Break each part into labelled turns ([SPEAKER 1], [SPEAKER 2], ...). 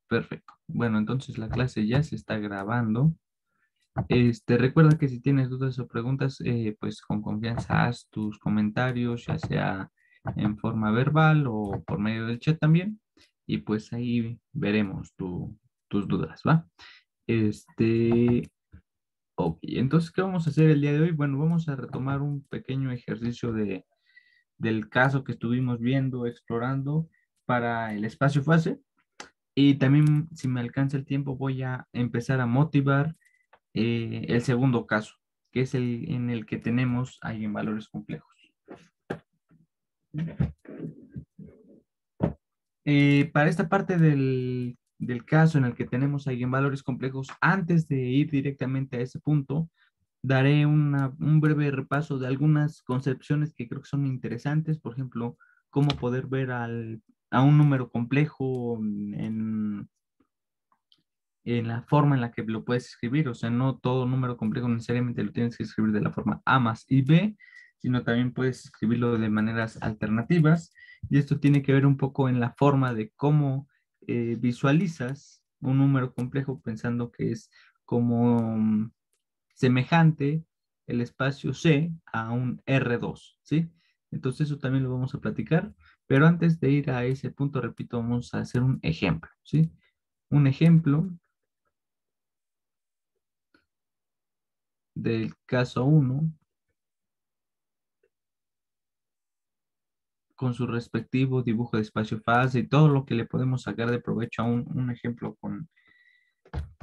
[SPEAKER 1] Perfecto. Bueno, entonces la clase ya se está grabando. Recuerda que si tienes dudas o preguntas, pues con confianza haz tus comentarios, ya sea en forma verbal o por medio del chat también. Y pues ahí veremos tus dudas, ¿va? Este, ok, entonces, ¿qué vamos a hacer el día de hoy? Bueno, vamos a retomar un pequeño ejercicio del caso que estuvimos viendo, explorando para el espacio-fase. Y también, si me alcanza el tiempo, voy a empezar a motivar el segundo caso, que es el en el que tenemos eigenvalores complejos. Para esta parte del caso en el que tenemos eigenvalores complejos, antes de ir directamente a ese punto, daré un breve repaso de algunas concepciones que creo que son interesantes. Por ejemplo, cómo poder ver a un número complejo en la forma en la que lo puedes escribir. O sea, no todo número complejo necesariamente lo tienes que escribir de la forma A más y B, sino también puedes escribirlo de maneras alternativas. Y esto tiene que ver un poco en la forma de cómo visualizas un número complejo pensando que es como semejante el espacio C a un R2, ¿sí? Entonces eso también lo vamos a platicar, pero antes de ir a ese punto, repito, vamos a hacer un ejemplo, ¿sí? Un ejemplo del caso uno con su respectivo dibujo de espacio-fase y todo lo que le podemos sacar de provecho a un ejemplo con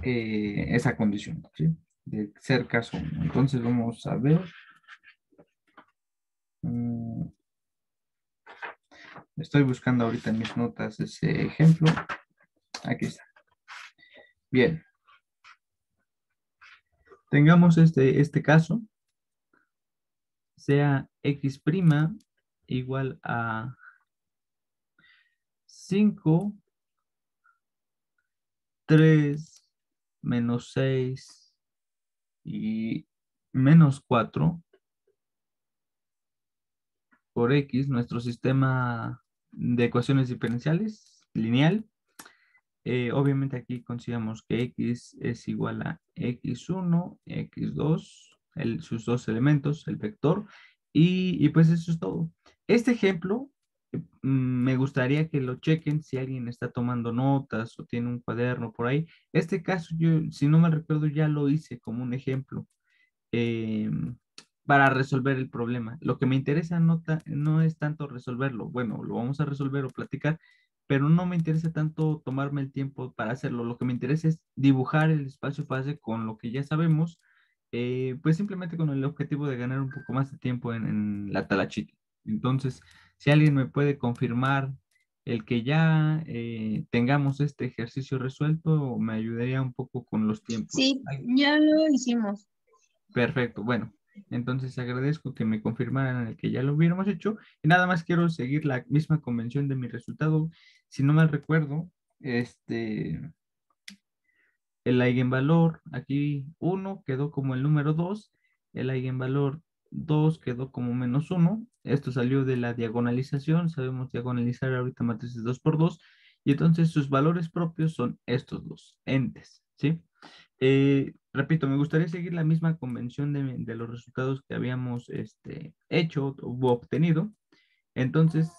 [SPEAKER 1] esa condición, ¿sí? De ser caso uno. Entonces vamos a ver. mm, Estoy buscando ahorita en mis notas ese ejemplo. Aquí está. Bien, tengamos este caso, sea x' igual a 5, 3, menos 6 y menos 4 por x, nuestro sistema de ecuaciones diferenciales lineal. Obviamente aquí consideramos que x es igual a x1, x2, sus dos elementos, el vector, y pues eso es todo. Este ejemplo, me gustaría que lo chequen si alguien está tomando notas o tiene un cuaderno por ahí. Este caso, yo, si no me recuerdo, ya lo hice como un ejemplo eh, para resolver el problema. Lo que me interesa no es tanto resolverlo, bueno, lo vamos a resolver o platicar, pero no me interesa tanto tomarme el tiempo para hacerlo. Lo que me interesa es dibujar el espacio fase con lo que ya sabemos, pues simplemente con el objetivo de ganar un poco más de tiempo en la talachita. Entonces, si alguien me puede confirmar el que ya tengamos este ejercicio resuelto, me ayudaría un poco con los tiempos.
[SPEAKER 2] Sí, ya lo hicimos.
[SPEAKER 1] Perfecto, bueno, entonces agradezco que me confirmaran el que ya lo hubiéramos hecho y nada más quiero seguir la misma convención de mi resultado. Si no mal recuerdo, el eigenvalor aquí uno quedó como el número 2, el eigenvalor 2 quedó como menos uno. Esto salió de la diagonalización, sabemos diagonalizar ahorita matrices 2 por 2 y entonces sus valores propios son estos dos entes, ¿sí? Repito, me gustaría seguir la misma convención de los resultados que habíamos hecho o obtenido. Entonces,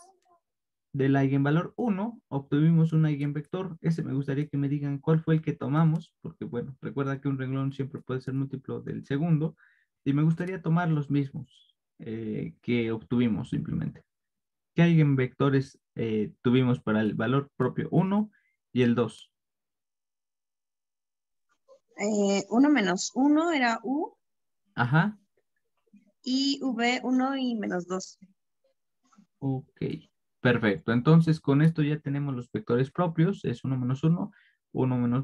[SPEAKER 1] del eigenvalor uno obtuvimos un eigenvector. Ese me gustaría que me digan cuál fue el que tomamos, porque bueno, recuerda que un renglón siempre puede ser múltiplo del segundo, y me gustaría tomar los mismos que obtuvimos simplemente. ¿Qué eigenvectores tuvimos para el valor propio uno y el 2?
[SPEAKER 2] 1 menos 1 era U
[SPEAKER 1] Ajá,
[SPEAKER 2] y V 1 y menos 2.
[SPEAKER 1] ok, perfecto. Entonces, con esto ya tenemos los vectores propios, es uno menos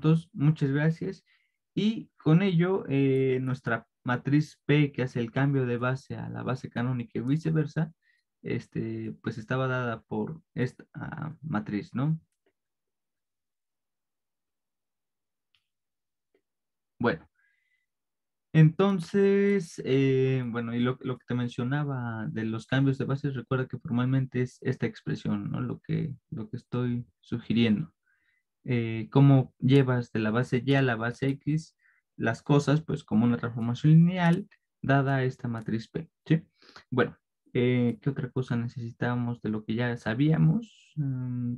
[SPEAKER 1] 2. Muchas gracias. Y con ello, nuestra matriz P, que hace el cambio de base a la base canónica y viceversa, pues estaba dada por esta matriz, ¿no? Bueno, entonces, bueno, y lo que te mencionaba de los cambios de base, recuerda que formalmente es esta expresión, ¿no? Lo que estoy sugiriendo. cómo llevas de la base Y a la base X las cosas, pues como una transformación lineal dada esta matriz P, ¿sí? Bueno, ¿qué otra cosa necesitábamos de lo que ya sabíamos?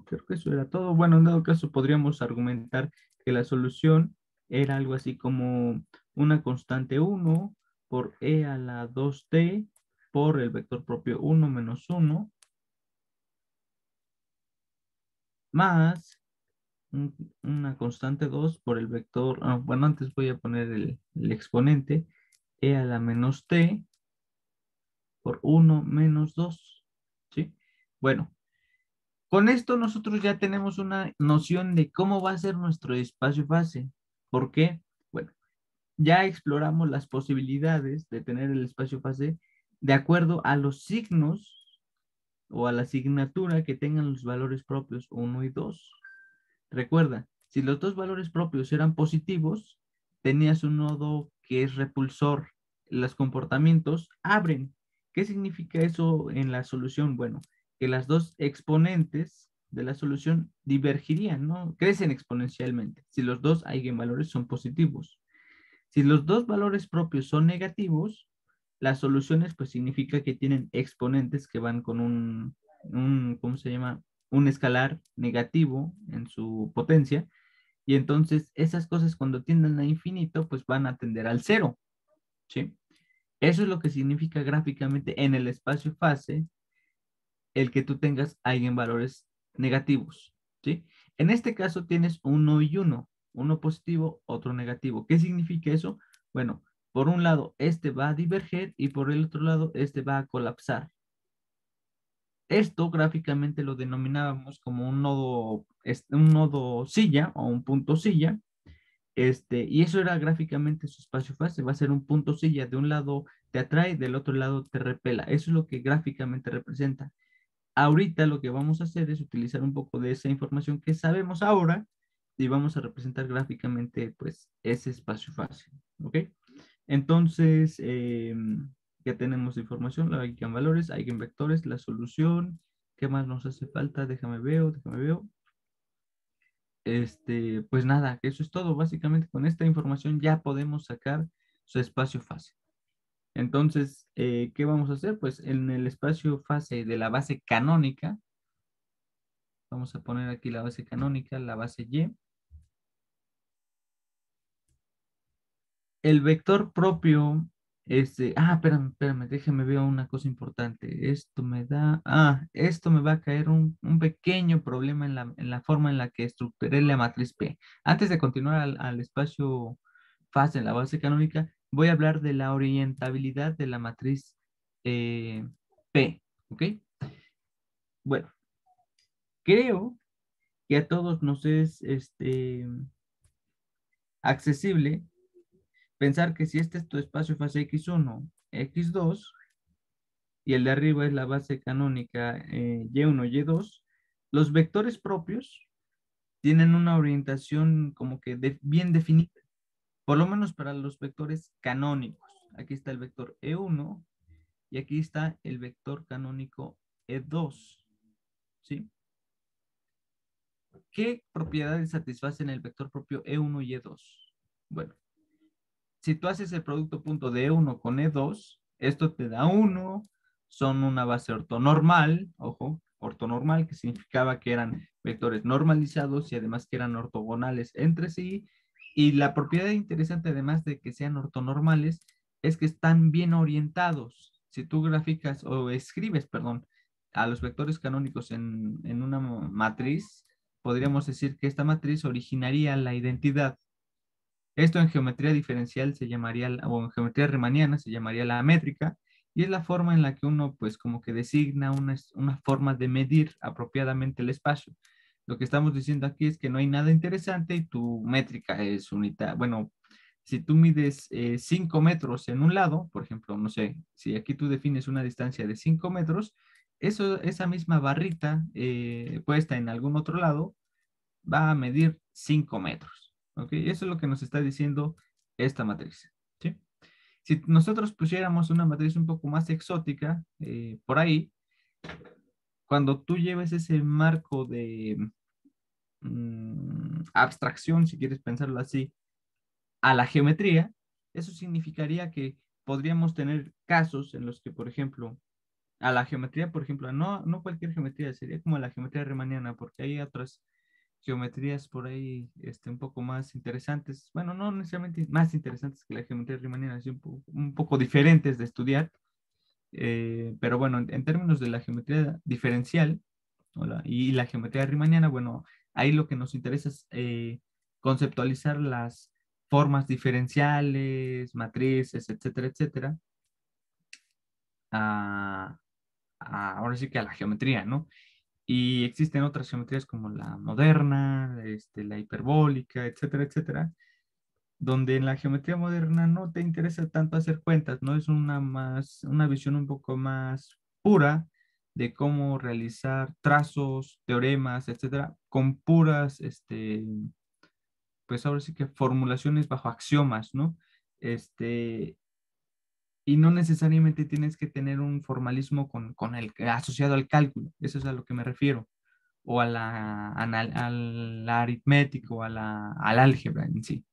[SPEAKER 1] Creo que eso era todo. Bueno, en dado caso podríamos argumentar que la solución era algo así como una constante 1 por E a la 2t por el vector propio 1 menos 1 más una constante 2 por el vector, bueno, antes voy a poner el exponente, e a la menos t por 1 menos 2, ¿sí? Bueno, con esto nosotros ya tenemos una noción de cómo va a ser nuestro espacio fase. ¿Por qué? Bueno, ya exploramos las posibilidades de tener el espacio fase de acuerdo a los signos o a la asignatura que tengan los valores propios 1 y 2. Recuerda, si los dos valores propios eran positivos, tenías un nodo que es repulsor. Los comportamientos abren. ¿Qué significa eso en la solución? Bueno, que las dos exponentes de la solución divergirían, ¿no? Crecen exponencialmente si los dos eigenvalores son positivos. Si los dos valores propios son negativos, las soluciones pues significa que tienen exponentes que van con ¿cómo se llama? Un escalar negativo en su potencia. Y entonces esas cosas cuando tienden a infinito pues van a tender al cero, ¿sí? Eso es lo que significa gráficamente en el espacio fase el que tú tengas eigenvalores negativos, ¿sí? En este caso tienes uno y uno positivo, otro negativo. ¿Qué significa eso? Bueno, por un lado, este va a diverger y por el otro lado, este va a colapsar. Esto gráficamente lo denominábamos como un nodo silla o un punto silla. Y eso era gráficamente su espacio fase. Va a ser un punto silla. De un lado te atrae, del otro lado te repela. Eso es lo que gráficamente representa. Ahorita lo que vamos a hacer es utilizar un poco de esa información que sabemos ahora y vamos a representar gráficamente pues ese espacio fácil, ¿ok? Entonces, ya tenemos información, la eigenvalores, eigenvectores, la solución, ¿qué más nos hace falta? Déjame veo. Pues nada, eso es todo. Básicamente con esta información ya podemos sacar su espacio fase. Entonces, ¿qué vamos a hacer? Pues en el espacio fase de la base canónica, vamos a poner aquí la base canónica, la base Y. El vector propio, espérame, déjame ver una cosa importante. Esto me va a caer un pequeño problema en la forma en la que estructuré la matriz P. Antes de continuar al espacio fase en la base canónica, voy a hablar de la orientabilidad de la matriz P, ¿ok? Bueno, creo que a todos nos es accesible pensar que si este es tu espacio fase X1, X2, y el de arriba es la base canónica Y1, Y2, los vectores propios tienen una orientación como que bien definida, por lo menos para los vectores canónicos. Aquí está el vector E1 y aquí está el vector canónico E2, ¿sí? ¿Qué propiedades satisfacen el vector propio E1 y E2? Bueno, si tú haces el producto punto de E1 con E2, esto te da 1, son una base ortonormal, ojo, ortonormal, que significaba que eran vectores normalizados y además que eran ortogonales entre sí. Y la propiedad interesante, además de que sean ortonormales, es que están bien orientados. Si tú graficas o escribes, perdón, a los vectores canónicos en una matriz, podríamos decir que esta matriz originaría la identidad. Esto en geometría diferencial se llamaría, o en geometría riemanniana se llamaría la métrica, y es la forma en la que uno, pues, como que designa una forma de medir apropiadamente el espacio. Lo que estamos diciendo aquí es que no hay nada interesante y tu métrica es unitaria. Bueno, si tú mides 5 metros en un lado, por ejemplo, no sé, si aquí tú defines una distancia de 5 metros, esa misma barrita puesta en algún otro lado va a medir 5 metros. ¿Ok? Eso es lo que nos está diciendo esta matriz. ¿Sí? Si nosotros pusiéramos una matriz un poco más exótica, por ahí, cuando tú lleves ese marco de, abstracción, si quieres pensarlo así, a la geometría, eso significaría que podríamos tener casos en los que, por ejemplo, a la geometría, por ejemplo, no cualquier geometría, sería como la geometría riemanniana, porque hay otras geometrías por ahí un poco más interesantes, bueno, no necesariamente más interesantes que la geometría riemanniana, sino un poco diferentes de estudiar, pero bueno, en términos de la geometría diferencial y la geometría riemanniana, bueno, ahí lo que nos interesa es conceptualizar las formas diferenciales, matrices, etcétera, etcétera, a, ahora sí que a la geometría, ¿no? Y existen otras geometrías como la moderna, la hiperbólica, etcétera, etcétera, donde en la geometría moderna no te interesa tanto hacer cuentas, ¿no? Es una visión un poco más pura de cómo realizar trazos, teoremas, etcétera, con puras, pues ahora sí que formulaciones bajo axiomas, ¿no? Este, y no necesariamente tienes que tener un formalismo con el asociado al cálculo, eso es a lo que me refiero, o al aritmético, al álgebra en sí.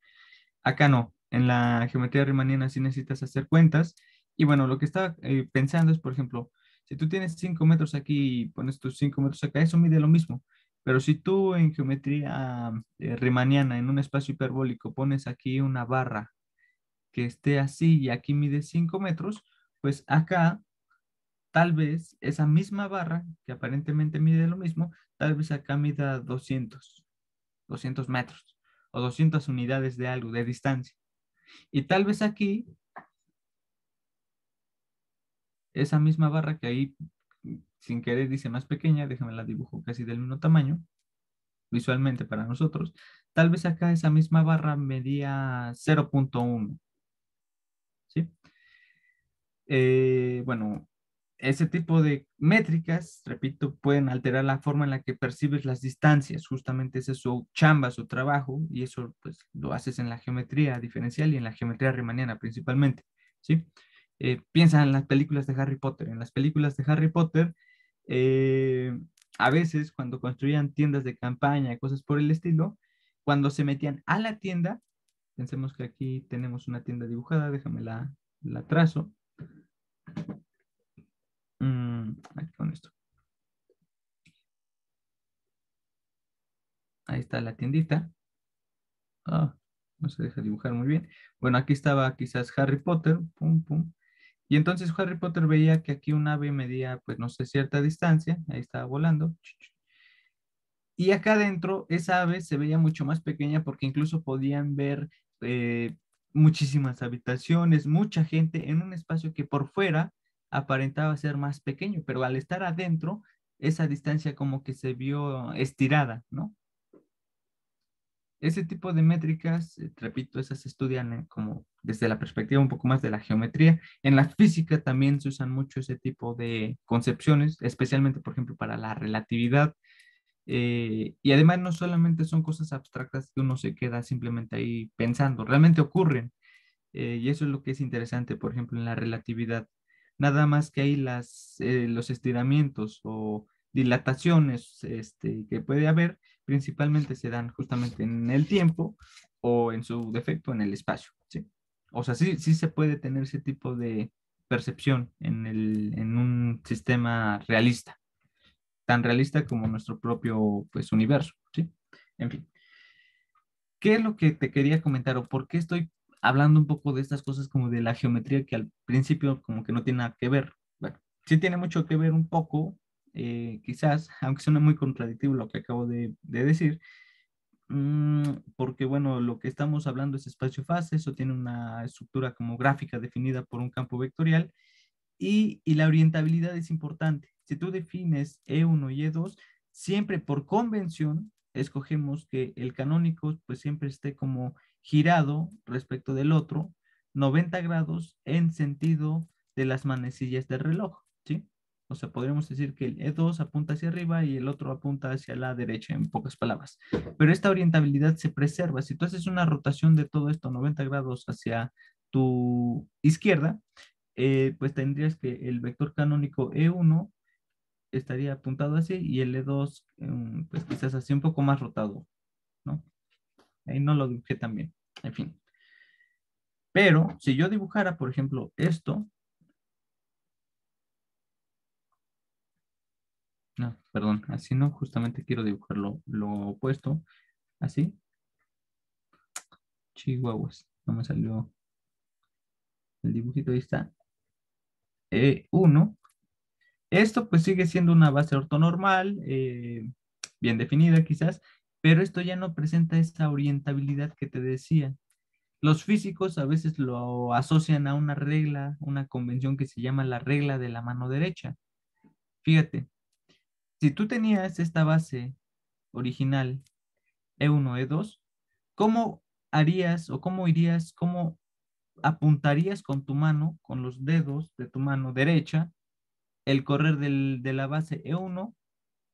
[SPEAKER 1] Acá no, en la geometría riemanniana sí necesitas hacer cuentas. Y bueno, lo que estaba pensando es, por ejemplo, si tú tienes 5 metros aquí y pones tus 5 metros acá, eso mide lo mismo. Pero si tú en geometría riemanniana, en un espacio hiperbólico, pones aquí una barra que esté así y aquí mide 5 metros, pues acá tal vez esa misma barra, que aparentemente mide lo mismo, tal vez acá mida 200 metros o 200 unidades de algo, de distancia. Y tal vez aquí, esa misma barra que ahí sin querer dice más pequeña, déjame la dibujo casi del mismo tamaño, visualmente para nosotros, tal vez acá esa misma barra medía 0.1, ¿sí? Bueno, ese tipo de métricas, repito, pueden alterar la forma en la que percibes las distancias. Justamente ese es su chamba, su trabajo, y eso pues lo haces en la geometría diferencial y en la geometría riemanniana principalmente, ¿sí? Piensa en las películas de Harry Potter. En las películas de Harry Potter, eh, a veces cuando construían tiendas de campaña y cosas por el estilo, cuando se metían a la tienda, pensemos que aquí tenemos una tienda dibujada, déjame la trazo. Aquí con esto. Ahí está la tiendita. Ah, no se deja dibujar muy bien. Bueno, aquí estaba quizás Harry Potter. Pum, pum. Y entonces Harry Potter veía que aquí un ave medía, pues no sé, cierta distancia. Ahí estaba volando. Y acá adentro esa ave se veía mucho más pequeña porque incluso podían ver eh, muchísimas habitaciones, mucha gente en un espacio que por fuera aparentaba ser más pequeño, pero al estar adentro, esa distancia como que se vio estirada, ¿no? Ese tipo de métricas, repito, esas se estudian como desde la perspectiva un poco más de la geometría. En la física también se usan mucho ese tipo de concepciones, especialmente, por ejemplo, para la relatividad. Y además no solamente son cosas abstractas que uno se queda simplemente ahí pensando, realmente ocurren. Y eso es lo que es interesante, por ejemplo, en la relatividad. Nada más que hay los estiramientos o dilataciones que puede haber, principalmente se dan justamente en el tiempo o en su defecto en el espacio, ¿sí? O sea, sí se puede tener ese tipo de percepción en un sistema realista, tan realista como nuestro propio, pues, universo, ¿sí? En fin. ¿Qué es lo que te quería comentar o por qué estoy hablando un poco de estas cosas como de la geometría que al principio como que no tiene nada que ver? Bueno, sí tiene mucho que ver un poco, quizás, aunque suena muy contradictivo lo que acabo de decir, porque bueno, lo que estamos hablando es espacio-fase, eso tiene una estructura como gráfica definida por un campo vectorial y la orientabilidad es importante. Si tú defines E1 y E2, siempre por convención escogemos que el canónico pues siempre esté como girado respecto del otro 90 grados en sentido de las manecillas del reloj, ¿sí? O sea, podríamos decir que el E2 apunta hacia arriba y el otro apunta hacia la derecha, en pocas palabras. Pero esta orientabilidad se preserva. Si tú haces una rotación de todo esto 90 grados hacia tu izquierda, pues tendrías que el vector canónico E1 estaría apuntado así y el E2, pues quizás así un poco más rotado, ¿no? ahí no lo dibujé tan bien. En fin. Pero si yo dibujara, por ejemplo, esto. No, perdón, así no, justamente quiero dibujar lo opuesto. Así. Chihuahuas. No me salió el dibujito, ahí está. E1. Esto pues sigue siendo una base ortonormal, bien definida quizás, pero esto ya no presenta esa orientabilidad que te decía. Los físicos a veces lo asocian a una regla, una convención que se llama la regla de la mano derecha. Fíjate, si tú tenías esta base original E1, E2, ¿cómo harías o cómo irías, cómo apuntarías con tu mano, con los dedos de tu mano derecha, el correr de la base E1,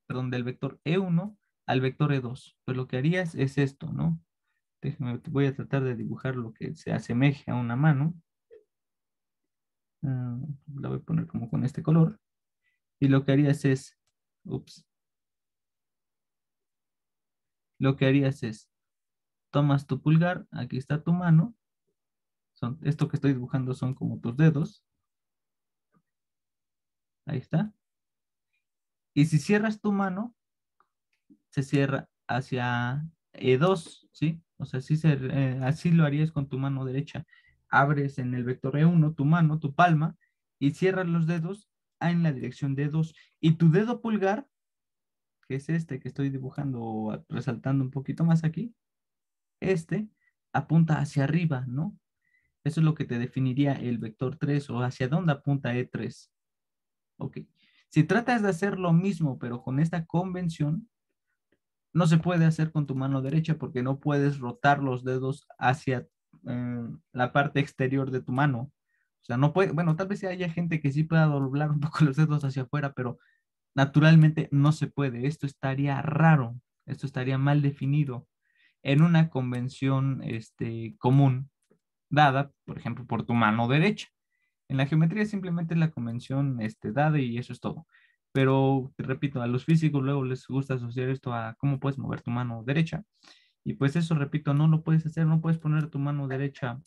[SPEAKER 1] perdón, del vector E1 al vector E2? Pues lo que harías es esto, ¿no? Déjame, voy a tratar de dibujar lo que se asemeje a una mano. La voy a poner como con este color. Y lo que harías es, ups, lo que harías es, tomas tu pulgar, aquí está tu mano, esto que estoy dibujando son como tus dedos, ahí está. Y si cierras tu mano, se cierra hacia E2, ¿sí? O sea, así lo harías con tu mano derecha. Abres en el vector E1 tu mano, tu palma, y cierras los dedos en la dirección de E2. Y tu dedo pulgar, que es este que estoy dibujando o resaltando un poquito más aquí, este apunta hacia arriba, ¿no? Eso es lo que te definiría el vector 3 o hacia dónde apunta E3. Ok. Si tratas de hacer lo mismo, pero con esta convención, no se puede hacer con tu mano derecha porque no puedes rotar los dedos hacia la parte exterior de tu mano. O sea, no puede, bueno, tal vez haya gente que sí pueda doblar un poco los dedos hacia afuera, pero naturalmente no se puede. Esto estaría raro, esto estaría mal definido en una convención común dada, por ejemplo, por tu mano derecha. En la geometría simplemente es la convención dada y eso es todo. Pero, te repito, a los físicos luego les gusta asociar esto a cómo puedes mover tu mano derecha. Y pues eso, repito, no lo puedes hacer, no puedes poner tu mano derecha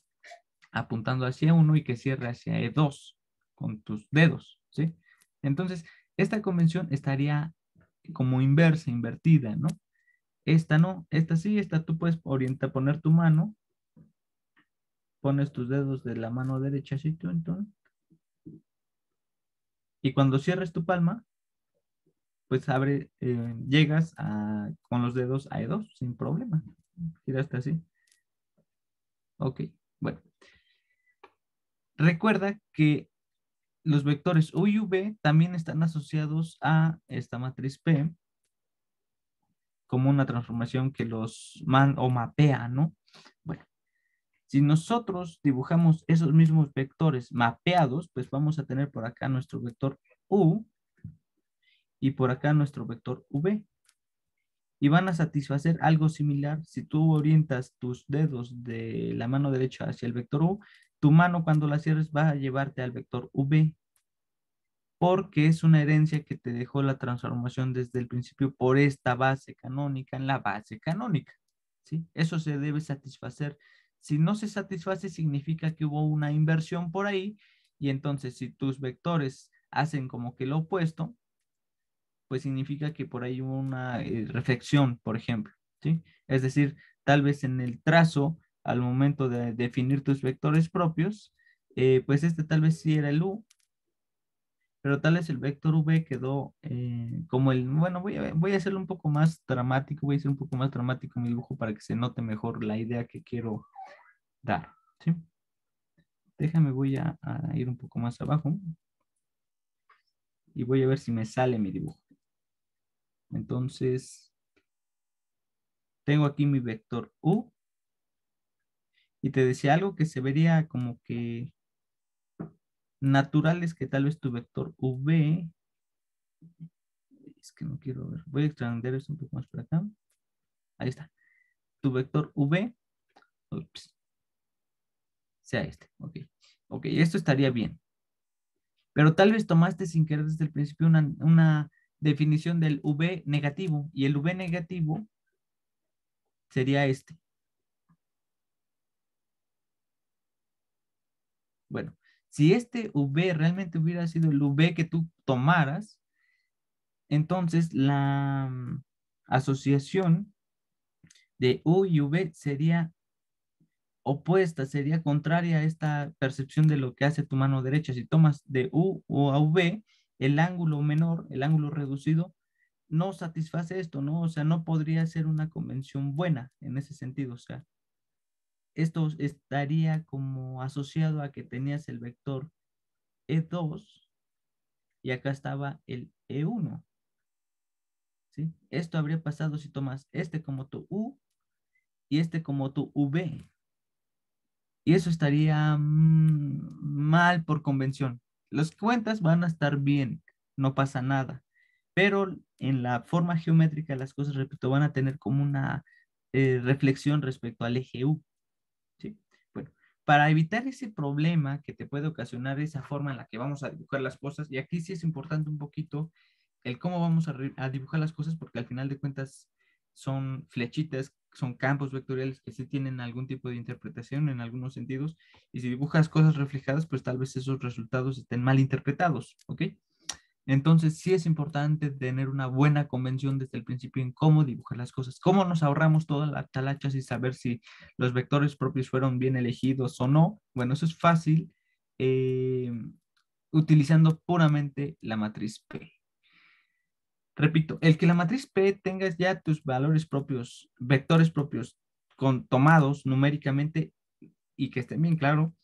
[SPEAKER 1] apuntando hacia uno y que cierre hacia E2 con tus dedos, ¿sí? Entonces, esta convención estaría como inversa, invertida, ¿no? Esta no, esta sí, esta tú puedes orientar, poner tu mano, pones tus dedos de la mano derecha, así, tú, entonces, y cuando cierres tu palma, pues llegas con los dedos a E2 sin problema. Giraste así. Ok, bueno. Recuerda que los vectores U y V también están asociados a esta matriz P como una transformación que los o mapea, ¿no? Bueno, si nosotros dibujamos esos mismos vectores mapeados, pues vamos a tener por acá nuestro vector U y por acá nuestro vector V. Y van a satisfacer algo similar si tú orientas tus dedos de la mano derecha hacia el vector U, tu mano cuando la cierres va a llevarte al vector V, porque es una herencia que te dejó la transformación desde el principio por esta base canónica en la base canónica, ¿sí? Eso se debe satisfacer. Si no se satisface, significa que hubo una inversión por ahí, y entonces si tus vectores hacen como que lo opuesto, pues significa que por ahí hubo una reflexión, por ejemplo, ¿sí? Es decir, tal vez en el trazo, al momento de definir tus vectores propios, pues tal vez sí era el U, pero tal vez el vector V quedó como bueno, voy a hacerlo un poco más dramático, voy a hacer un poco más dramático mi dibujo para que se note mejor la idea que quiero dar, ¿sí? Déjame, voy a ir un poco más abajo y voy a ver si me sale mi dibujo. Entonces, tengo aquí mi vector U y te decía algo que se vería como que natural es que tal vez tu vector V, es que no quiero ver, voy a extender esto un poco más por acá. Ahí está. Tu vector V, ups, sea ok. Ok, esto estaría bien. Pero tal vez tomaste sin querer desde el principio una definición del V negativo y el V negativo sería este. Bueno, si este V realmente hubiera sido el V que tú tomaras, entonces la asociación de U y V sería opuesta, sería contraria a esta percepción de lo que hace tu mano derecha. Si tomas de U o a V, el ángulo menor, el ángulo reducido, no satisface esto, ¿no? O sea, no podría ser una convención buena en ese sentido. O sea, esto estaría como asociado a que tenías el vector E2 y acá estaba el E1, ¿sí? Esto habría pasado si tomas este como tu U y este como tu V. Y eso estaría mal por convención. Las cuentas van a estar bien, no pasa nada. Pero en la forma geométrica las cosas, repito, van a tener como una reflexión respecto al eje U. ¿Sí? Bueno, para evitar ese problema que te puede ocasionar esa forma en la que vamos a dibujar las cosas, y aquí sí es importante un poquito el cómo vamos a dibujar las cosas, porque al final de cuentas son flechitas, son campos vectoriales que sí tienen algún tipo de interpretación en algunos sentidos, y si dibujas cosas reflejadas, pues tal vez esos resultados estén mal interpretados, ¿ok? Entonces, sí es importante tener una buena convención desde el principio en cómo dibujar las cosas, cómo nos ahorramos toda la talacha y saber si los vectores propios fueron bien elegidos o no. Bueno, eso es fácil utilizando puramente la matriz P. Repito, el que la matriz P tengas ya tus valores propios, vectores propios tomados numéricamente y que estén bien claro,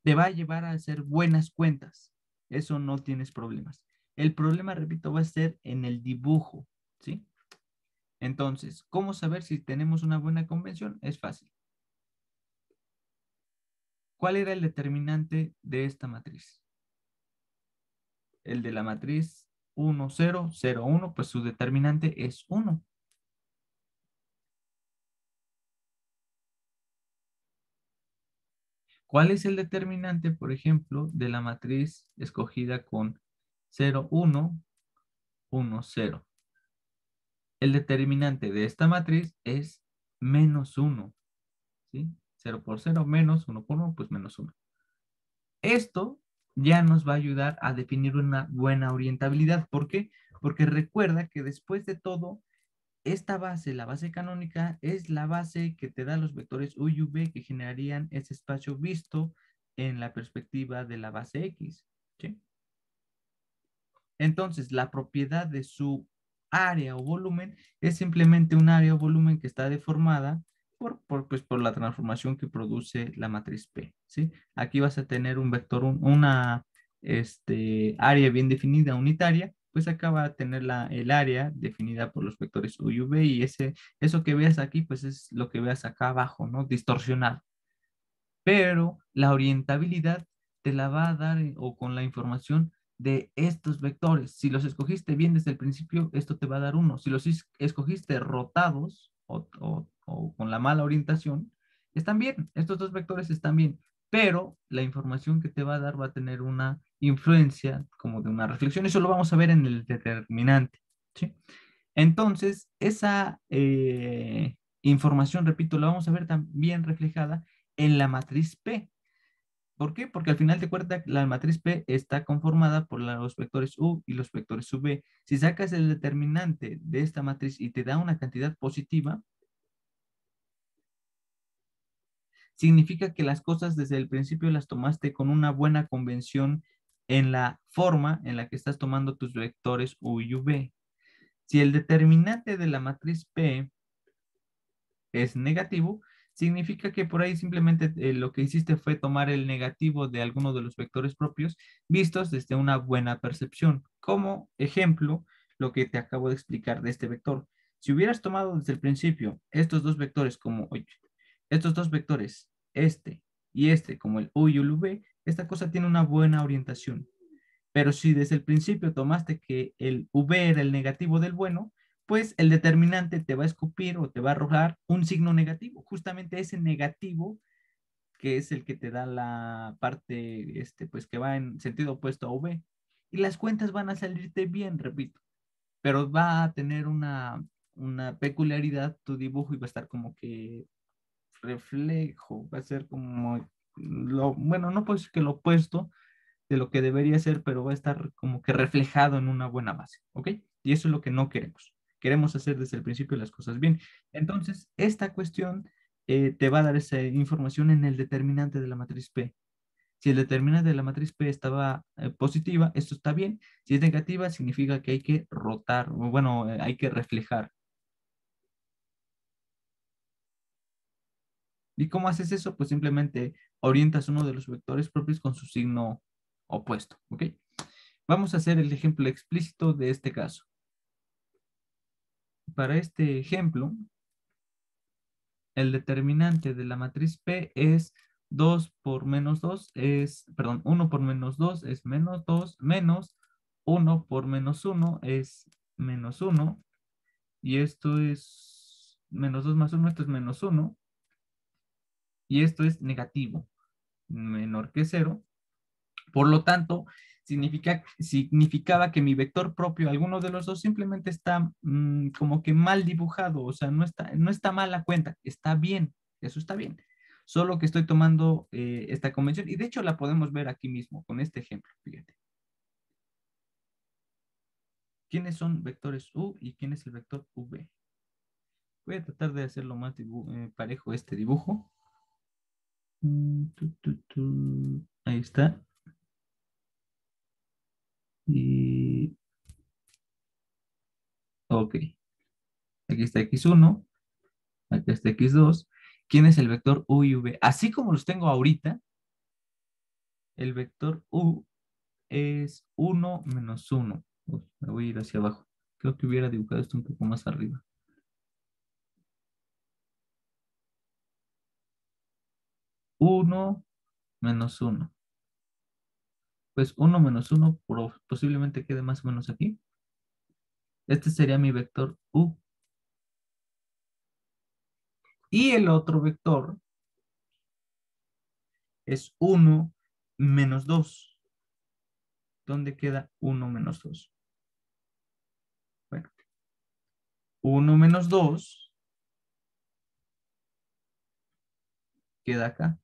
[SPEAKER 1] te va a llevar a hacer buenas cuentas. Eso no tienes problemas. El problema, repito, va a ser en el dibujo, ¿sí? Entonces, ¿cómo saber si tenemos una buena convención? Es fácil. ¿Cuál era el determinante de esta matriz? El de la matriz 1, 0, 0, 1, pues su determinante es 1. ¿Cuál es el determinante, por ejemplo, de la matriz escogida con 0, 1, 1, 0? El determinante de esta matriz es menos 1, ¿sí? 0 por 0 menos 1 por 1, pues menos 1. Esto ya nos va a ayudar a definir una buena orientabilidad. ¿Por qué? Porque recuerda que después de todo, esta base, la base canónica, es la base que te da los vectores U y V que generarían ese espacio visto en la perspectiva de la base X, ¿sí? Entonces, la propiedad de su área o volumen es simplemente un área o volumen que está deformada pues, por la transformación que produce la matriz P, ¿sí? Aquí vas a tener un vector, una área bien definida, unitaria, pues acá va a tener el área definida por los vectores U y V y eso que veas aquí, pues es lo que veas acá abajo, ¿no? Distorsionado. Pero la orientabilidad te la va a dar o con la información de estos vectores. Si los escogiste bien desde el principio, esto te va a dar 1. Si los escogiste rotados o con la mala orientación, están bien. Estos dos vectores están bien. Pero la información que te va a dar va a tener una influencia como de una reflexión. Eso lo vamos a ver en el determinante, ¿sí? Entonces, esa información, repito, la vamos a ver también reflejada en la matriz P. ¿Por qué? Porque al final de cuentas la matriz P está conformada por los vectores U y los vectores UV. Si sacas el determinante de esta matriz y te da una cantidad positiva, significa que las cosas desde el principio las tomaste con una buena convención en la forma en la que estás tomando tus vectores U y V. Si el determinante de la matriz P es negativo, significa que por ahí simplemente lo que hiciste fue tomar el negativo de alguno de los vectores propios vistos desde una buena percepción. Como ejemplo, lo que te acabo de explicar de este vector. Si hubieras tomado desde el principio estos dos vectores como, oye, estos dos vectores, este y este, como el U y el V, esta cosa tiene una buena orientación. Pero si desde el principio tomaste que el V era el negativo del bueno, pues el determinante te va a escupir o te va a arrojar un signo negativo, justamente ese negativo que es el que te da la parte, pues que va en sentido opuesto a V. Y las cuentas van a salirte bien, repito, pero va a tener una peculiaridad tu dibujo y va a estar como que reflejo, va a ser como bueno, no puedo decir que lo opuesto de lo que debería ser, pero va a estar como que reflejado en una buena base, ¿ok? Y eso es lo que no queremos. Queremos hacer desde el principio las cosas bien. Entonces, esta cuestión te va a dar esa información en el determinante de la matriz P. Si el determinante de la matriz P estaba positiva, esto está bien. Si es negativa, significa que hay que rotar, o bueno, hay que reflejar. ¿Y cómo haces eso? Pues simplemente orientas uno de los vectores propios con su signo opuesto, ¿ok? Vamos a hacer el ejemplo explícito de este caso. Para este ejemplo, el determinante de la matriz P es 2 por menos 2 es, perdón, 1 por menos 2 es menos 2, menos 1 por menos 1 es menos 1, y esto es menos 2 más 1, esto es menos 1, y esto es negativo, menor que 0. Por lo tanto, significaba que mi vector propio, alguno de los dos, simplemente está como que mal dibujado, o sea, no está mal la cuenta, está bien, eso está bien. Solo que estoy tomando esta convención, y de hecho la podemos ver aquí mismo con este ejemplo, fíjate. ¿Quiénes son vectores U y quién es el vector V? Voy a tratar de hacerlo más parejo este dibujo. Ahí está. Y ok, aquí está X1. Acá está X2. ¿Quién es el vector U y V? Así como los tengo ahorita, el vector U es 1 menos 1. Uf, me voy a ir hacia abajo. Creo que hubiera dibujado esto un poco más arriba. 1 menos 1. Pues 1 menos 1 posiblemente quede más o menos aquí. Este sería mi vector U. Y el otro vector es 1 menos 2. ¿Dónde queda 1 menos 2? Bueno, 1 menos 2 queda acá,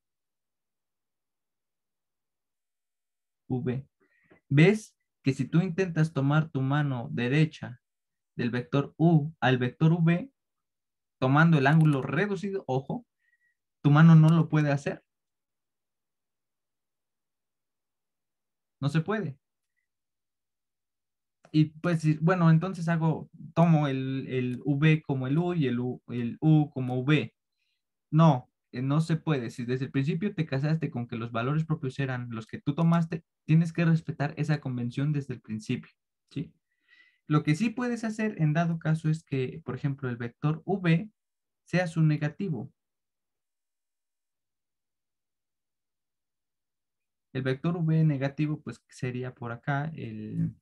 [SPEAKER 1] V. ¿Ves que si tú intentas tomar tu mano derecha del vector U al vector V, tomando el ángulo reducido, ojo, tu mano no lo puede hacer? No se puede. Y pues, bueno, entonces tomo el V como el U y el U como V. No, no se puede. Si desde el principio te casaste con que los valores propios eran los que tú tomaste, tienes que respetar esa convención desde el principio, ¿sí? Lo que sí puedes hacer en dado caso es que, por ejemplo, el vector V sea su negativo. El vector V negativo, pues sería por acá el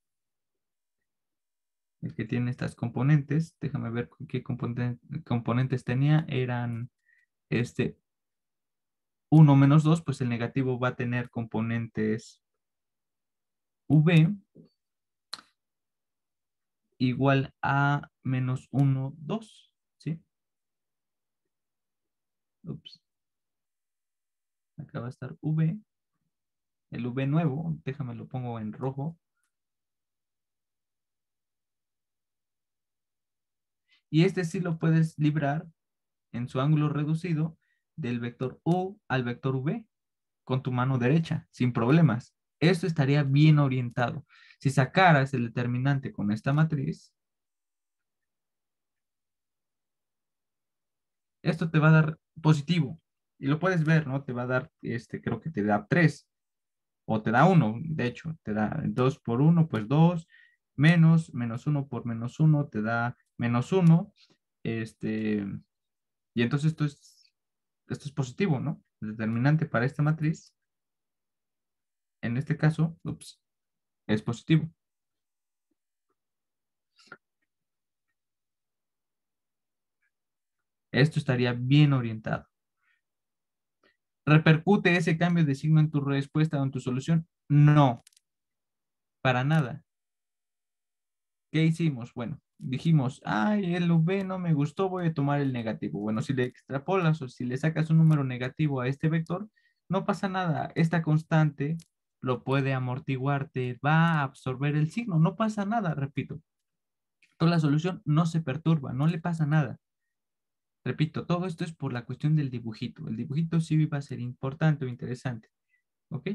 [SPEAKER 1] que tiene estas componentes. Déjame ver qué componentes tenía. Eran este 1 menos 2, pues el negativo va a tener componentes V igual a menos 1, 2, ¿sí? Ups, acá va a estar V. El V nuevo, déjame lo pongo en rojo. Y este sí lo puedes librar en su ángulo reducido del vector U al vector V con tu mano derecha, sin problemas. Esto estaría bien orientado. Si sacaras el determinante con esta matriz, esto te va a dar positivo. Y lo puedes ver, ¿no? Te va a dar, creo que te da 3 o te da 1. De hecho, te da 2 por 1, pues 2, menos 1 por menos 1 te da menos 1. Y entonces esto es positivo, ¿no? El determinante para esta matriz, en este caso, es positivo. Esto estaría bien orientado. ¿Repercute ese cambio de signo en tu respuesta o en tu solución? No, para nada. ¿Qué hicimos? Bueno, dijimos, ay, el V no me gustó, voy a tomar el negativo. Bueno, si le extrapolas o si le sacas un número negativo a este vector, no pasa nada. Esta constante lo puede amortiguar, te va a absorber el signo, no pasa nada, repito. Toda la solución no se perturba, no le pasa nada. Repito, todo esto es por la cuestión del dibujito. El dibujito sí va a ser importante o interesante. ¿Ok?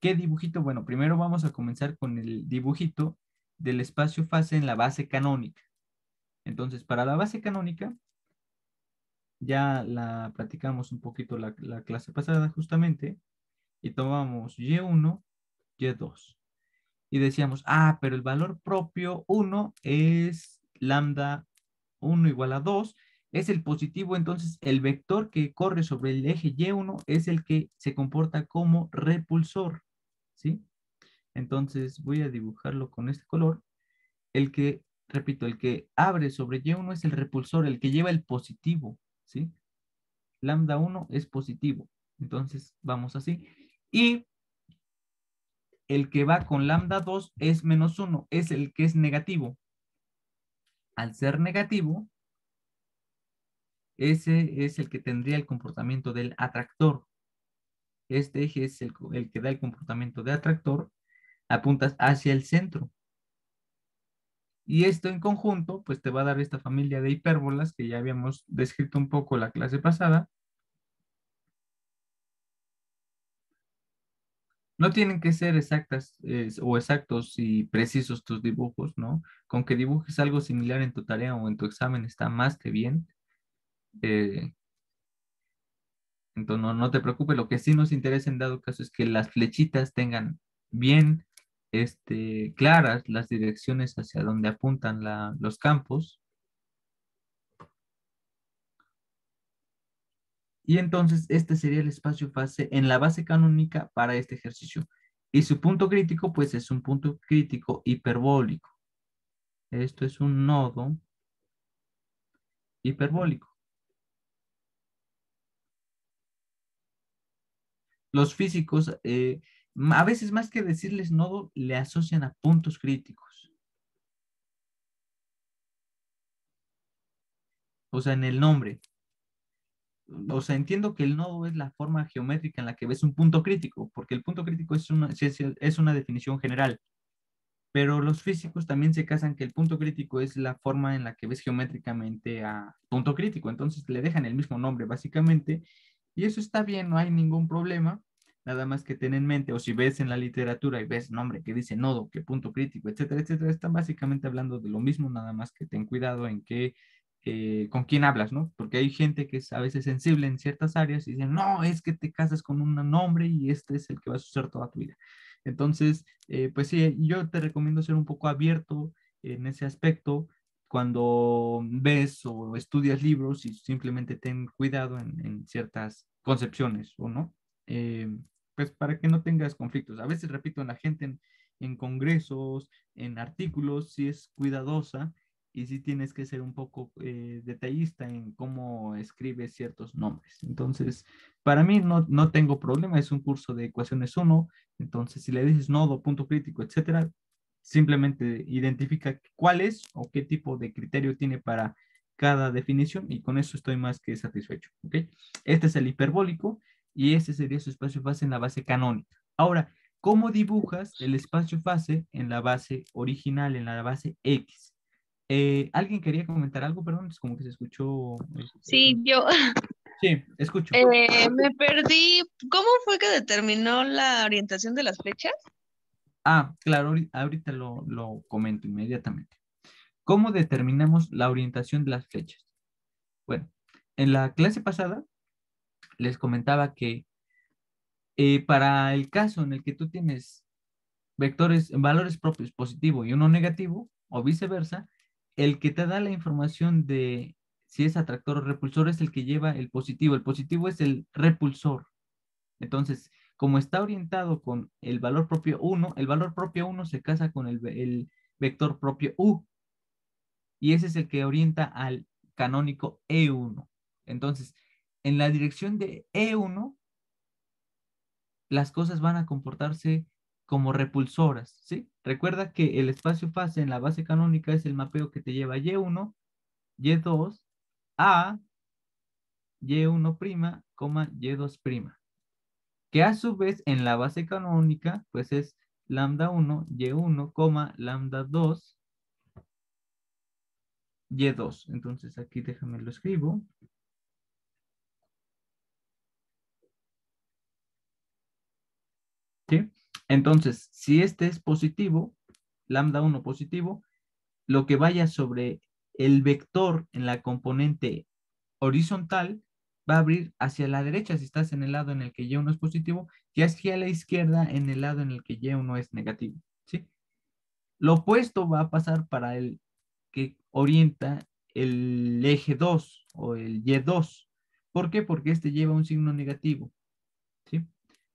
[SPEAKER 1] ¿Qué dibujito? Bueno, primero vamos a comenzar con el dibujito del espacio-fase en la base canónica. Entonces, para la base canónica, ya la platicamos un poquito la clase pasada justamente, y tomamos y1, y2. Y decíamos, pero el valor propio 1 es lambda 1 igual a 2, es el positivo, entonces el vector que corre sobre el eje y1 es el que se comporta como repulsor, ¿sí? Entonces voy a dibujarlo con este color. El que, repito, el que abre sobre y1 es el repulsor, el que lleva el positivo, ¿sí? Lambda 1 es positivo. Entonces vamos así. Y el que va con lambda 2 es -1, es el que es negativo. Al ser negativo, ese es el que tendría el comportamiento del atractor. Este eje es el que da el comportamiento de atractor, apuntas hacia el centro. Y esto en conjunto, pues te va a dar esta familia de hipérbolas que ya habíamos descrito un poco la clase pasada. No tienen que ser exactas o exactos y precisos tus dibujos, ¿no? Con que dibujes algo similar en tu tarea o en tu examen está más que bien. Eh, entonces no te preocupes, lo que sí nos interesa en dado caso es que las flechitas tengan bien claras las direcciones hacia donde apuntan los campos. Y entonces este sería el espacio fase en la base canónica para este ejercicio. Y su punto crítico, pues es un punto crítico hiperbólico. Esto es un nodo hiperbólico. Los físicos, a veces más que decirles nodo, le asocian a puntos críticos. O sea, en el nombre. O sea, entiendo que el nodo es la forma geométrica en la que ves un punto crítico, porque el punto crítico es una definición general. Pero los físicos también se casan que el punto crítico es la forma en la que ves geométricamente a punto crítico. Entonces le dejan el mismo nombre, básicamente. Y eso está bien, no hay ningún problema. Nada más que ten en mente, o si ves en la literatura y ves nombre que dice nodo, que punto crítico, etcétera, etcétera, están básicamente hablando de lo mismo, nada más que ten cuidado en que con quién hablas, ¿no? Porque hay gente que es a veces sensible en ciertas áreas y dicen, no, es que te casas con un nombre y este es el que vas a usar toda tu vida. Entonces, pues sí, yo te recomiendo ser un poco abierto en ese aspecto cuando ves o estudias libros y simplemente ten cuidado en ciertas concepciones, ¿o no? Eh, pues para que no tengas conflictos. A veces, repito, la gente en congresos, en artículos, sí es cuidadosa y sí tienes que ser un poco detallista en cómo escribes ciertos nombres. Entonces, para mí no tengo problema, es un curso de ecuaciones uno. Entonces, si le dices nodo, punto crítico, etcétera, simplemente identifica cuál es o qué tipo de criterio tiene para cada definición y con eso estoy más que satisfecho. ¿Ok? Este es el hiperbólico y ese sería su espacio fase en la base canónica. Ahora, ¿cómo dibujas el espacio fase en la base original, en la base X? ¿Alguien quería comentar algo? Perdón, es como que se escuchó.
[SPEAKER 2] Sí, yo
[SPEAKER 1] Sí, escucho.
[SPEAKER 2] me perdí. ¿Cómo fue que determinó la orientación de las flechas?
[SPEAKER 1] Claro, ahorita lo comento inmediatamente. ¿Cómo determinamos la orientación de las flechas? Bueno, en la clase pasada les comentaba que para el caso en el que tú tienes vectores, valores propios positivo y uno negativo, o viceversa, el que te da la información de si es atractor o repulsor es el que lleva el positivo. El positivo es el repulsor. Entonces, como está orientado con el valor propio 1, el valor propio 1 se casa con el vector propio U, y ese es el que orienta al canónico E1. Entonces, en la dirección de E1, las cosas van a comportarse como repulsoras, ¿sí? Recuerda que el espacio fase en la base canónica es el mapeo que te lleva Y1, Y2, a Y1', Y2'. que a su vez en la base canónica, pues es lambda 1, y1, lambda 2, y2. Entonces aquí déjame lo escribo. ¿Sí? Entonces, si este es positivo, lambda 1 positivo, lo que vaya sobre el vector en la componente horizontal va a abrir hacia la derecha si estás en el lado en el que y1 es positivo y hacia la izquierda en el lado en el que y1 es negativo. ¿Sí? Lo opuesto va a pasar para el que orienta el eje 2 o el y2. ¿Por qué? Porque este lleva un signo negativo. ¿Sí?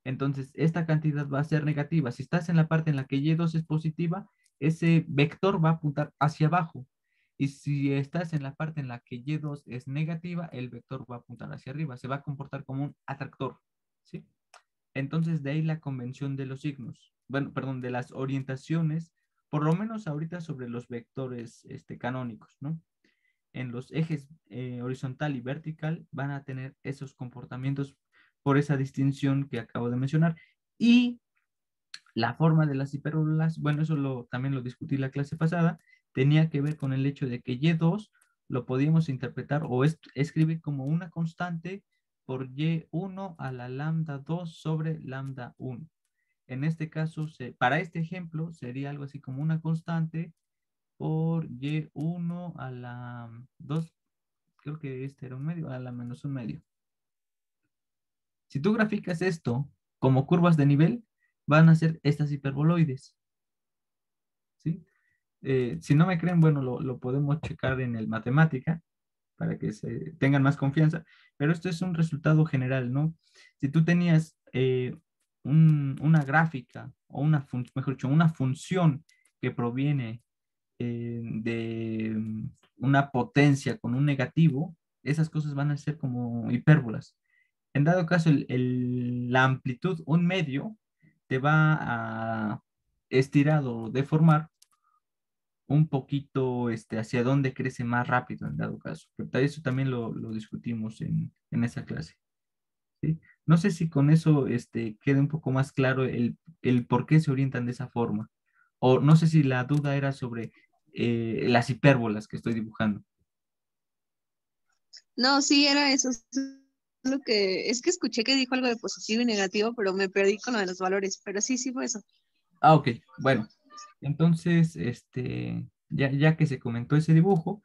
[SPEAKER 1] Entonces, esta cantidad va a ser negativa. Si estás en la parte en la que y2 es positiva, ese vector va a apuntar hacia abajo. Y si estás en la parte en la que y2 es negativa, el vector va a apuntar hacia arriba. Se va a comportar como un atractor. ¿Sí? Entonces, de ahí la convención de los signos. Bueno, perdón, de las orientaciones, por lo menos ahorita sobre los vectores canónicos, ¿no? En los ejes horizontal y vertical van a tener esos comportamientos por esa distinción que acabo de mencionar. Y la forma de las hipérbolas, bueno, eso también lo discutí la clase pasada, tenía que ver con el hecho de que y2 lo podíamos interpretar o escribir como una constante por y1 a la lambda 2 sobre lambda 1. En este caso, para este ejemplo, sería algo así como una constante por y1 a la 2, creo que este era un medio, a la menos un medio. Si tú graficas esto como curvas de nivel, van a ser estas hiperboloides. ¿Sí? Si no me creen, bueno, lo podemos checar en el matemática para que se tengan más confianza, pero esto es un resultado general, ¿no? Si tú tenías una gráfica o mejor dicho, una función que proviene de una potencia con un negativo, esas cosas van a ser como hipérbolas. En dado caso, la amplitud, un medio, te va a estirar o deformar un poquito hacia dónde crece más rápido en dado caso. Pero eso también lo discutimos en esa clase. ¿Sí? No sé si con eso quede un poco más claro el por qué se orientan de esa forma. O no sé si la duda era sobre las hipérbolas que estoy dibujando.
[SPEAKER 2] No, sí, era eso. Lo que es que escuché que dijo algo de positivo y negativo, pero me perdí con lo de los valores. Pero sí, sí fue eso.
[SPEAKER 1] Ah, ok, bueno. Entonces, ya que se comentó ese dibujo,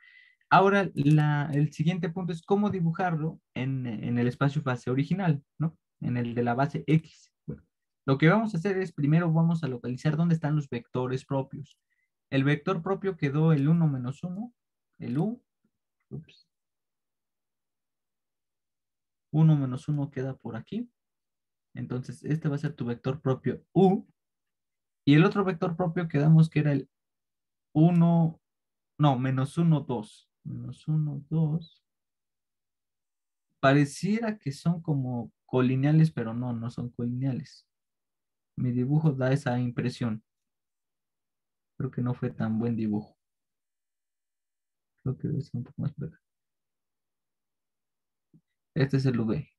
[SPEAKER 1] ahora el siguiente punto es cómo dibujarlo en el espacio base original, ¿no? En el de la base X. Bueno, lo que vamos a hacer es primero vamos a localizar dónde están los vectores propios. El vector propio quedó el 1 menos 1, el U. Ups, 1 menos 1 queda por aquí. Entonces, este va a ser tu vector propio U. Y el otro vector propio quedamos que era el 1, no, menos 1, 2. Menos 1, 2. Pareciera que son como colineales, pero no, no son colineales. Mi dibujo da esa impresión. Creo que no fue tan buen dibujo. Creo que debe ser un poco más plano. Este es el V.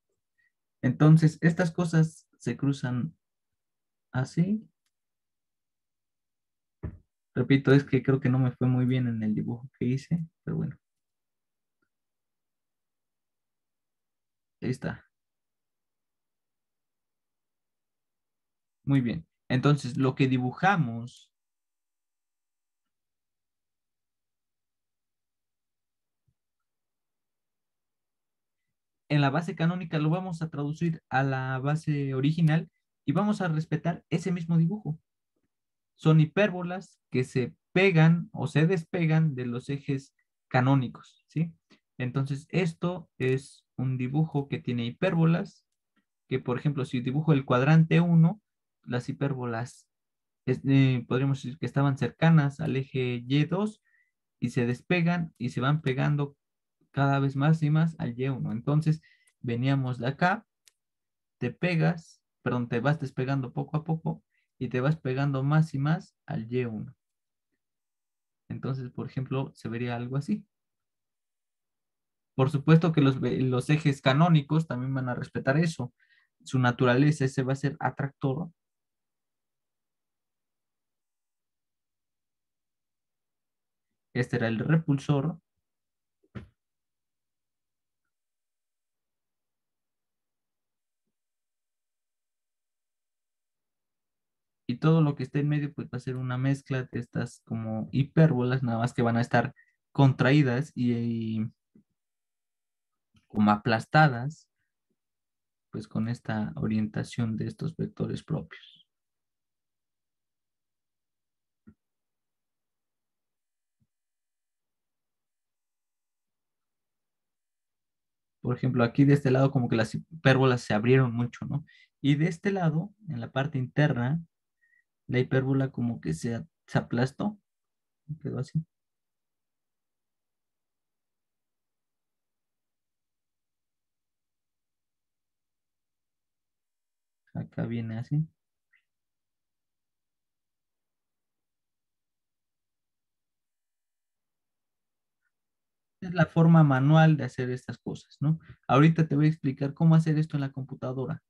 [SPEAKER 1] Entonces, estas cosas se cruzan así. Repito, es que creo que no me fue muy bien en el dibujo que hice, pero bueno, ahí está. Muy bien. Entonces, lo que dibujamos en la base canónica lo vamos a traducir a la base original y vamos a respetar ese mismo dibujo. Son hipérbolas que se pegan o se despegan de los ejes canónicos, ¿sí? Entonces, esto es un dibujo que tiene hipérbolas, que por ejemplo, si dibujo el cuadrante 1, las hipérbolas podríamos decir que estaban cercanas al eje Y2 y se despegan y se van pegando cada vez más y más al Y1. Entonces, veníamos de acá, te pegas, perdón, te vas despegando poco a poco y te vas pegando más y más al Y1. Entonces, por ejemplo, se vería algo así. Por supuesto que los ejes canónicos también van a respetar eso. su naturaleza, ese va a ser atractor. Este era el repulsor. Y todo lo que esté en medio, pues va a ser una mezcla de estas como hipérbolas, nada más que van a estar contraídas y como aplastadas, pues con esta orientación de estos vectores propios. Por ejemplo, aquí de este lado como que las hipérbolas se abrieron mucho, ¿no? Y de este lado, en la parte interna, la hipérbola como que se aplastó, quedó así. Acá viene así. Es la forma manual de hacer estas cosas, ¿no? Ahorita te voy a explicar cómo hacer esto en la computadora.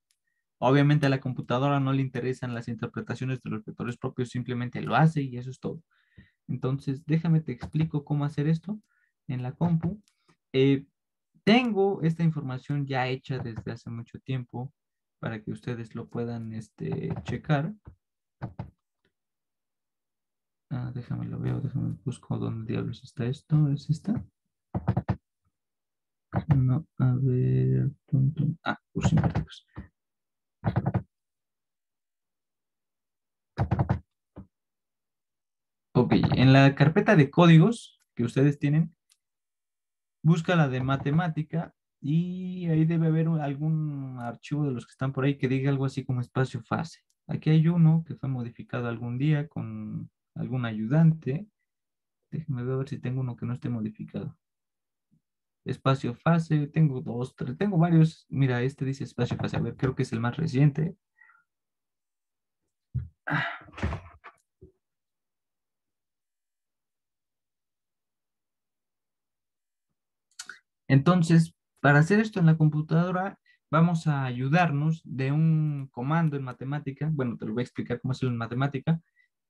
[SPEAKER 1] Obviamente a la computadora no le interesan las interpretaciones de los vectores propios, simplemente lo hace y eso es todo. Entonces, déjame te explico cómo hacer esto en la compu. Eh, Tengo esta información ya hecha desde hace mucho tiempo para que ustedes lo puedan checar. Déjame lo veo, déjame busco dónde diablos está esto. ¿Es esta? No, a ver. Curso invertidos. Ok, en la carpeta de códigos que ustedes tienen, busca la de matemática y ahí debe haber algún archivo de los que están por ahí que diga algo así como espacio fase. Aquí hay uno que fue modificado algún día con algún ayudante. Déjenme ver si tengo uno que no esté modificado. Espacio fase, tengo dos, tres, tengo varios. Mira, este dice espacio fase. A ver, creo que es el más reciente. Entonces, para hacer esto en la computadora, vamos a ayudarnos de un comando en matemática. Bueno, te lo voy a explicar cómo hacerlo en matemática,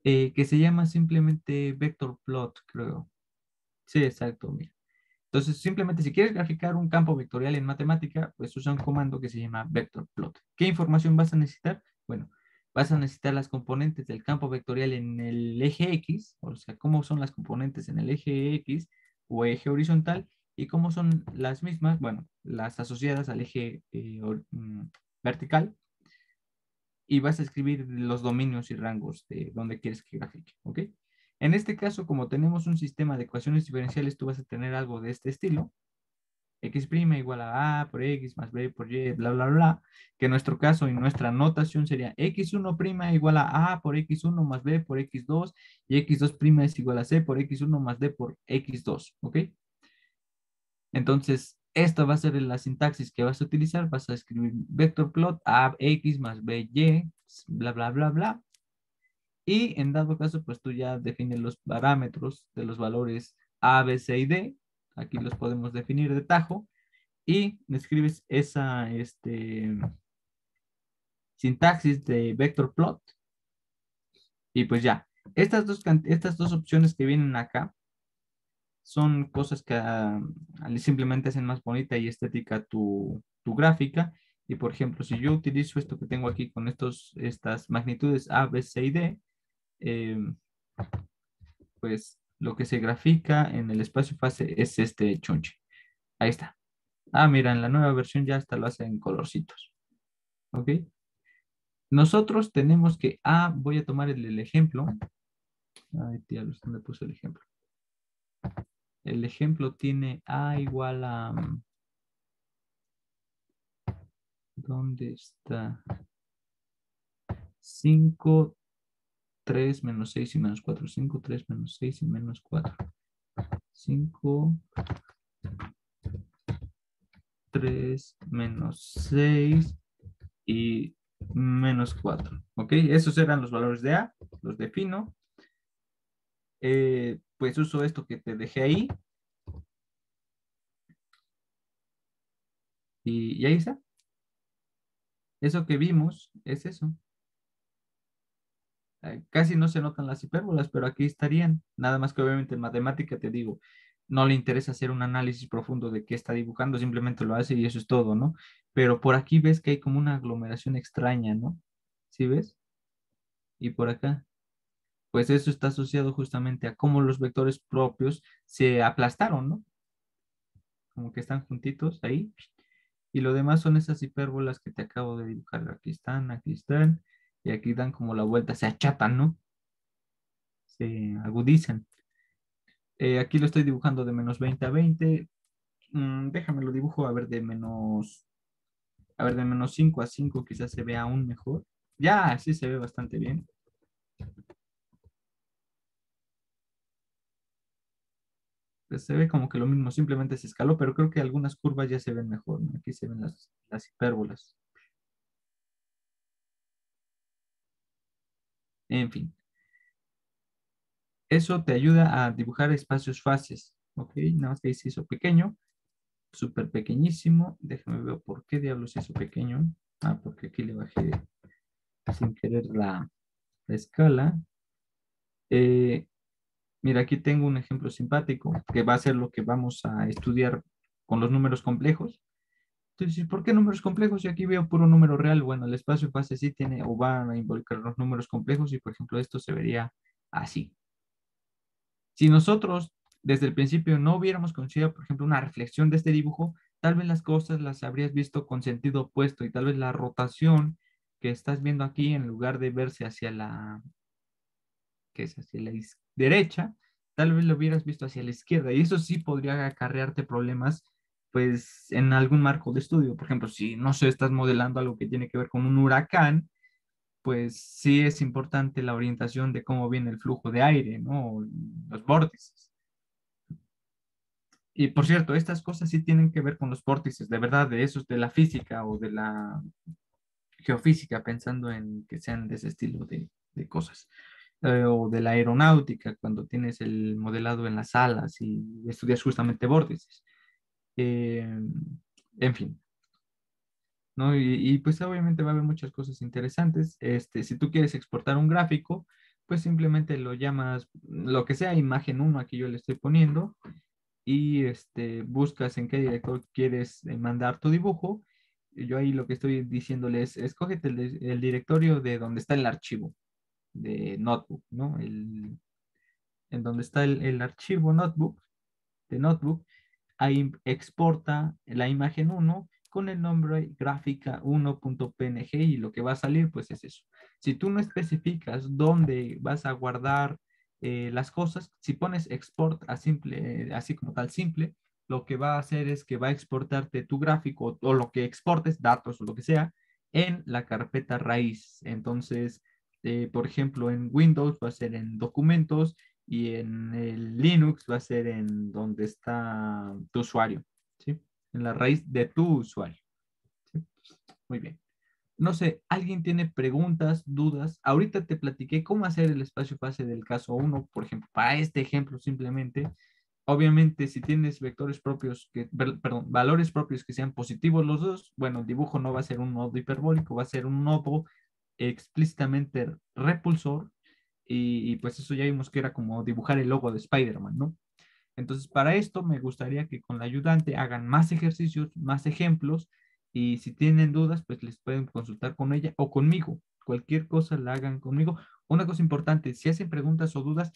[SPEAKER 1] que se llama simplemente vector plot, creo. Sí, exacto, mira. Entonces, simplemente si quieres graficar un campo vectorial en matemática, pues usa un comando que se llama vector plot. ¿Qué información vas a necesitar? Bueno, vas a necesitar las componentes del campo vectorial en el eje X, o sea, cómo son las componentes en el eje X o eje horizontal y cómo son las mismas, bueno, las asociadas al eje vertical, y vas a escribir los dominios y rangos de donde quieres que grafique, ¿ok? En este caso, como tenemos un sistema de ecuaciones diferenciales, tú vas a tener algo de este estilo: x' igual a por x más b por y, bla, bla, bla, que en nuestro caso y nuestra notación sería x1' igual a por x1 más b por x2 y x2' es igual a c por x1 más d por x2, ¿ok? Entonces, esta va a ser la sintaxis que vas a utilizar. Vas a escribir vector plot a x más b y, bla, bla, bla, bla. Y en dado caso, pues tú ya defines los parámetros de los valores a, b, c y d. Aquí los podemos definir de tajo. Y escribes esa sintaxis de vector plot. Y pues ya, estas dos opciones que vienen acá son cosas que simplemente hacen más bonita y estética tu gráfica. Y por ejemplo, si yo utilizo esto que tengo aquí con estas magnitudes A, B, C y D, eh, pues lo que se grafica en el espacio fase es este chonche. Ahí está. Mira, en la nueva versión ya hasta lo hace en colorcitos. ¿Ok? Nosotros tenemos que, voy a tomar el ejemplo. Ay, diablos, ¿dónde puse el ejemplo? El ejemplo tiene A igual a... ¿Dónde está? 5 3 menos 6 y menos 4. 5 3 menos 6 y menos 4. 5 3 menos 6 y menos 4. ¿Ok? Esos eran los valores de A. Los defino. Pues uso esto que te dejé ahí. Y ahí está. Eso que vimos es eso. Casi no se notan las hipérbolas, pero aquí estarían. Nada más que obviamente en matemática te digo, no le interesa hacer un análisis profundo de qué está dibujando, simplemente lo hace y eso es todo, ¿no? Pero por aquí ves que hay como una aglomeración extraña, ¿no? ¿Sí ves? Y por acá, pues eso está asociado justamente a cómo los vectores propios se aplastaron, ¿no? Como que están juntitos ahí. Y lo demás son esas hipérbolas que te acabo de dibujar. Aquí están, y aquí dan como la vuelta, se achatan, ¿no? Se agudizan. Aquí lo estoy dibujando de -20 a 20. Déjame lo dibujo a ver de -5 a 5 quizás se vea aún mejor. Ya, sí se ve bastante bien. Pues se ve como que lo mismo, simplemente se escaló, pero creo que algunas curvas ya se ven mejor, ¿no? Aquí se ven las hipérbolas. En fin, eso te ayuda a dibujar espacios fases, ¿ok? Nada más que ahí se hizo pequeño, súper pequeñísimo. Déjame ver por qué diablos se hizo pequeño. Ah, porque aquí le bajé sin querer la escala. Eh, Mira, aquí tengo un ejemplo simpático que va a ser lo que vamos a estudiar con los números complejos. Entonces, ¿por qué números complejos? Y aquí veo puro número real. Bueno, el espacio fase sí tiene o van a involucrar los números complejos y, por ejemplo, esto se vería así. Si nosotros desde el principio no hubiéramos considerado, por ejemplo, una reflexión de este dibujo, tal vez las cosas las habrías visto con sentido opuesto y tal vez la rotación que estás viendo aquí, en lugar de verse hacia que es hacia la derecha, tal vez lo hubieras visto hacia la izquierda y eso sí podría acarrearte problemas pues en algún marco de estudio. Por ejemplo, si no sé, estás modelando algo que tiene que ver con un huracán, pues sí es importante la orientación de cómo viene el flujo de aire, ¿no? Los vórtices. Y por cierto, estas cosas sí tienen que ver con los vórtices, de verdad, de esos de la física o de la geofísica, pensando en que sean de ese estilo de cosas. O de la aeronáutica, cuando tienes el modelado en las alas y estudias justamente vórtices. Eh, en fin, ¿no? Pues obviamente va a haber muchas cosas interesantes. Si tú quieres exportar un gráfico, pues simplemente lo llamas lo que sea, imagen uno aquí yo le estoy poniendo, y buscas en qué director quieres mandar tu dibujo. Y yo ahí lo que estoy diciéndole es, escógete el directorio de donde está el archivo de Notebook, ¿no? En donde está el archivo Notebook, de Notebook, ahí exporta la imagen uno con el nombre gráfica 1.png y lo que va a salir pues es eso. Si tú no especificas dónde vas a guardar las cosas, si pones export a simple, así como tal simple, lo que va a hacer es que va a exportarte tu gráfico o lo que exportes, datos o lo que sea, en la carpeta raíz. Entonces, por ejemplo, en Windows va a ser en documentos y en el Linux va a ser en donde está tu usuario, ¿sí? En la raíz de tu usuario, ¿sí? Muy bien. No sé, ¿alguien tiene preguntas, dudas? Ahorita te platiqué cómo hacer el espacio fase del caso uno, por ejemplo, para este ejemplo simplemente. Obviamente, si tienes vectores propios, perdón, valores propios que sean positivos los dos, bueno, el dibujo no va a ser un nodo hiperbólico, va a ser un nodo explícitamente repulsor pues eso ya vimos que era como dibujar el logo de Spider-Man, ¿no? Entonces, para esto me gustaría que con la ayudante hagan más ejercicios, más ejemplos, y si tienen dudas, pues les pueden consultar con ella o conmigo. Cualquier cosa la hagan conmigo. Una cosa importante, si hacen preguntas o dudas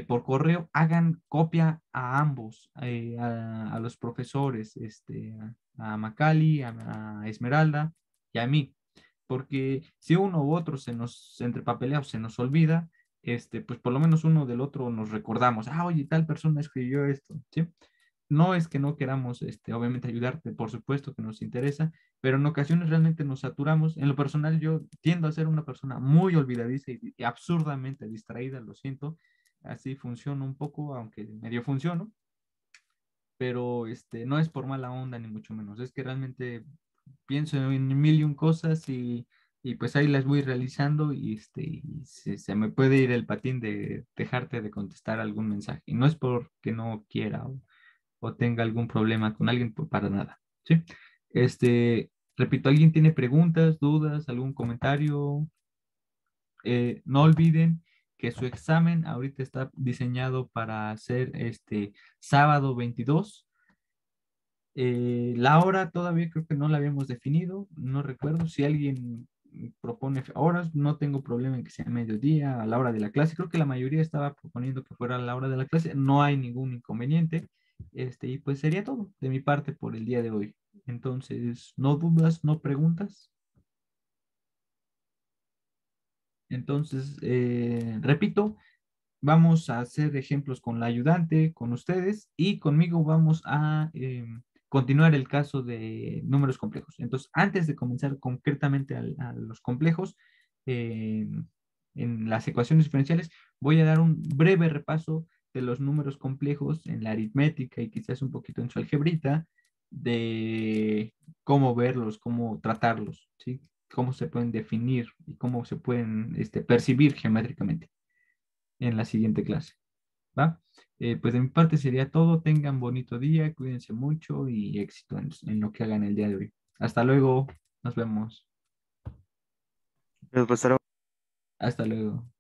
[SPEAKER 1] por correo, hagan copia a ambos, a los profesores, a Macali, a Esmeralda y a mí, porque si uno u otro se nos entrepapelea o se nos olvida, pues por lo menos uno del otro nos recordamos, oye, tal persona escribió esto, ¿sí? No es que no queramos, obviamente ayudarte, por supuesto que nos interesa, pero en ocasiones realmente nos saturamos. En lo personal, yo tiendo a ser una persona muy olvidadiza y absurdamente distraída, lo siento. Así funciono un poco, aunque medio funciono, pero no es por mala onda ni mucho menos, es que realmente pienso en mil y un cosas y pues ahí las voy realizando y se me puede ir el patín de dejarte de contestar algún mensaje. Y no es porque no quiera o tenga algún problema con alguien, pues para nada, ¿sí? Este, Repito, ¿alguien tiene preguntas, dudas, algún comentario? No olviden que su examen ahorita está diseñado para ser este sábado 22. La hora todavía creo que no la habíamos definido, no recuerdo. Si alguien propone horas, no tengo problema en que sea mediodía, a la hora de la clase. Creo que la mayoría estaba proponiendo que fuera a la hora de la clase, no hay ningún inconveniente. Y pues sería todo de mi parte por el día de hoy. Entonces, no dudas, no preguntas. Entonces, repito, vamos a hacer ejemplos con la ayudante, con ustedes y conmigo vamos a continuar el caso de números complejos. Entonces, antes de comenzar concretamente a los complejos, eh, en las ecuaciones diferenciales, voy a dar un breve repaso de los números complejos en la aritmética y quizás un poquito en su algebrita, de cómo verlos, cómo tratarlos, ¿sí? Cómo se pueden definir y cómo se pueden percibir geométricamente en la siguiente clase, ¿va? Pues de mi parte sería todo. Tengan bonito día, cuídense mucho y éxito en lo que hagan el día de hoy. Hasta luego, nos vemos.
[SPEAKER 3] Pues,
[SPEAKER 1] Hasta luego.